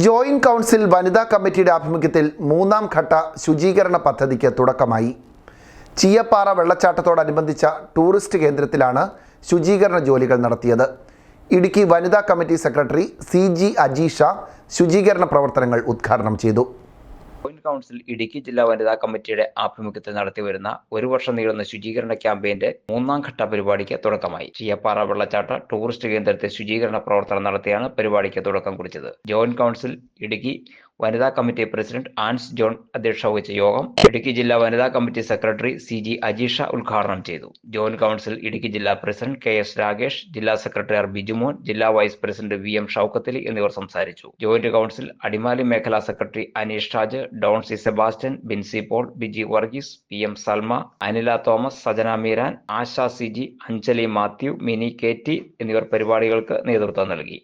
Joint council വനിതാ കമ്മിറ്റിയുടെ ആഭിമുഖ്യത്തിൽ മൂന്നാം ഘട്ട ശുചീകരണ പദ്ധതിക്ക് തുടക്കമായി. ചീയപ്പാറ വെള്ളച്ചാട്ടത്തോടനുബന്ധിച്ച ടൂറിസ്റ്റ് കേന്ദ്രത്തിലാണ് ശുചീകരണ ജോലികൾ നടത്തിയത്. ഇടുക്കി വനിതാ കമ്മിറ്റി സെക്രട്ടറി CG അജീഷ ശുചീകരണ പ്രവർത്തനങ്ങൾ ഉദ്ഘാടനം ചെയ്തു. ജോയിന്റ് കൗൺസിൽ ഇടുക്കി ജില്ലാ വനിതാ കമ്മിറ്റിയുടെ ആഭിമുഖ്യത്തിൽ നടത്തിവരുന്ന ഒരു വർഷം നീളുന്ന ശുചീകരണ ക്യാമ്പയിന്റെ മൂന്നാം ഘട്ട പരിപാടിക്ക് തുടക്കമായി. ചീയപ്പാറ വെള്ളച്ചാട്ട ടൂറിസ്റ്റ് കേന്ദ്രത്തെ ശുചീകരണ പ്രവർത്തനം നടത്തിയാണ് പരിപാടിക്ക് തുടക്കം കുറിച്ചത്. ജോയിന്റ് കൗൺസിൽ ഇടുക്കി വനിതാ കമ്മിറ്റി പ്രസിഡന്റ് ആൻസ് ജോൺ അധ്യക്ഷത വഹിച്ച യോഗം ഇടുക്കി ജില്ലാ വനിതാ കമ്മിറ്റി സെക്രട്ടറി CG അജീഷ ഉദ്ഘാടനം ചെയ്തു. ജോയിന്റ് കൗൺസിൽ ഇടുക്കി ജില്ലാ പ്രസിഡന്റ് KS രാകേഷ്, ജില്ലാ സെക്രട്ടറി R ബിജുമോൻ, ജില്ലാ വൈസ് പ്രസിഡന്റ് VM ഷൗക്കത്തലി എന്നിവർ സംസാരിച്ചു. ജോയിന്റ് കൗൺസിൽ അടിമാലി മേഖലാ secretary Aneesh Shaj, Don C Sebastian, Binsi Paul, Biji Varghese, PM Salma, Anila Thomas, Sajana Meeran, Asha CG, Anjali Mathew, Mini KT എന്നിവർ പരിപാടികൾക്ക് നേതൃത്വം നൽകി.